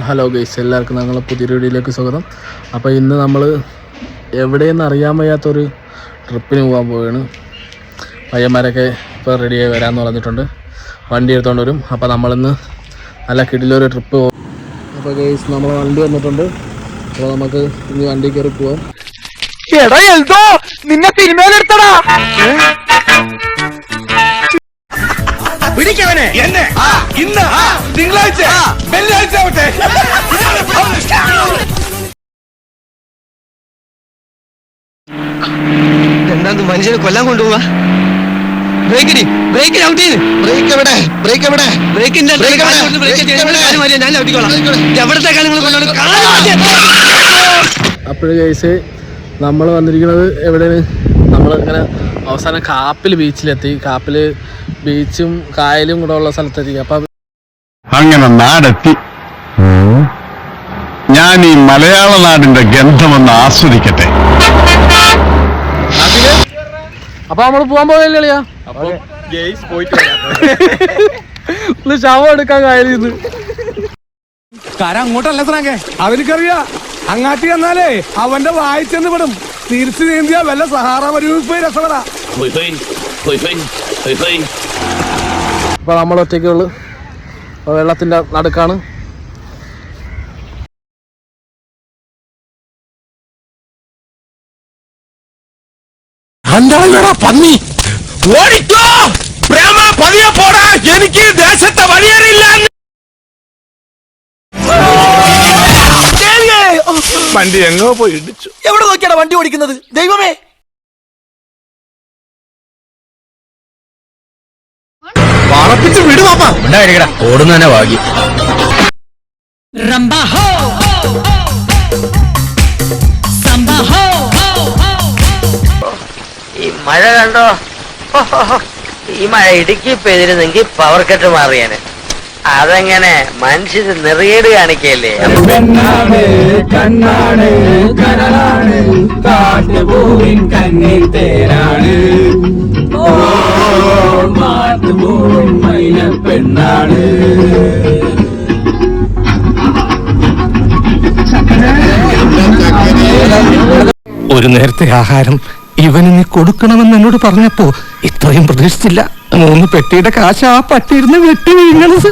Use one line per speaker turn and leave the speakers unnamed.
Hello guys, എല്ലാവർക്കും ഞങ്ങൾ പുതിയൊരു വീഡിയോയിലേക്ക് സ്വാഗതം. അപ്പോൾ ഇന്ന് നമ്മൾ എവിടെയെന്ന് അറിയാൻ വയ്യാത്തൊരു ട്രിപ്പിന് പോകാൻ പോവുകയാണ്. പയ്യന്മാരൊക്കെ ഇപ്പോൾ റെഡിയായി വരാമെന്ന് പറഞ്ഞിട്ടുണ്ട്. വണ്ടി എടുത്തുകൊണ്ട് വരും. അപ്പോൾ നമ്മളിന്ന് നല്ല കിടിലൊരു ട്രിപ്പ് പോകും. അപ്പോൾ ഗൈസ്, നമ്മൾ വണ്ടി വന്നിട്ടുണ്ട്. അപ്പോൾ നമുക്ക് ഇനി വണ്ടി കയറി പോവാം.
നിന്നെ തിരുമേലെടുത്തടാ പിടിക്കവനെ എന്നെ ഇന്ന് തിങ്കളാഴ്ച വെള്ളിയാഴ്ച ആവട്ടെ. എന്താ മനുഷ്യനെ കൊല്ലാൻ കൊണ്ടുപോവാ? ബ്രേക്ക് ഔട്ട് ചെയ്ത് ബ്രേക്ക് എവിടെ ബ്രേക്കിന്റെ ഞാൻ ഔട്ടിക്കോളാം. എവിടത്തെ കാര്യങ്ങൾ
അപ്പോഴും ഗൈസ്, നമ്മൾ വന്നിരിക്കുന്നത് എവിടെയാണ്? നമ്മൾ ഇങ്ങനെ അവസാനം കാപ്പിൽ ബീച്ചിലെത്തി. കാപ്പിൽ ബീച്ചും കായലും കൂടെ ഉള്ള സ്ഥലത്തെത്തി. അപ്പം
അങ്ങനെ നാടെത്തി. ഞാൻ ഈ മലയാള നാടിന്റെ ഗന്ധമൊന്ന് ആസ്വദിക്കട്ടെ.
അപ്പൊ നമ്മൾ പോകാൻ പോകല്ലേ? ഒന്ന് ശവം എടുക്കാൻ കായലിന്ന്
അങ്ങോട്ടല്ല സാറേ, അവനക്കറിയാ അങ്ങാട്ടി വന്നാലേ അവന്റെ വായിച്ചെന്ന് വിടും. തിരിച്ചു നീന്തിയാ വല്ല സഹാറ മരുഭൂമി രസപ്പെടാ.
അപ്പൊ നമ്മൾ ഒറ്റയ്ക്കുള്ളു, വെള്ളത്തിന്റെ നടുക്കാണ്.
പന്നി ഓടിക്കോ, പ്രേമ പതിയെ പോടാ, എനിക്ക് ദേശത്തെ വഴിയറിയില്ല. വണ്ടി എങ്ങോ പോയി ഇടിച്ചു. എവിടെ നോക്കിയാണ് വണ്ടി ഓടിക്കുന്നത്? ദൈവമേ, വളപ്പിച്ച് വിടുവാ. ഓടുന്ന തന്നെ ഭാഗ്യം.
ഈ മഴ കണ്ടോ? ഈ മഴ ഇടുക്കി പെയ്തിരുന്നെങ്കിൽ പവർ കട്ട് മാറിയാന്. അതെങ്ങനെ മനുഷ്യര് നെറിയേട് കാണിക്കല്ലേ?
കണ്ണാണ് കനലാണ് കാട്ടുപൂവിൻ കണ്ണിൽ തേനാണ് മാട്ടുപൂവിൻ മൈന പെണ്ണാണ്.
ഒരു നേരത്തെ ആഹാരം ഇവന് നീ കൊടുക്കണമെന്ന് എന്നോട് പറഞ്ഞപ്പോ ഇത്രയും പ്രതീക്ഷിച്ചില്ല. 3 പെട്ടിയുടെ കാശ് ആ പട്ടിയിരുന്ന് വെട്ടി വീണത്.